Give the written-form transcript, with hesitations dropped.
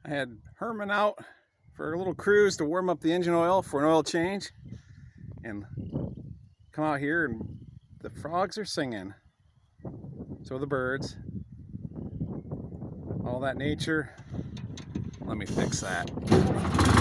I had Herman out for a little cruise to warm up the engine oil for an oil change, and come out here and the frogs are singing. So are the birds. All that nature. Let me fix that.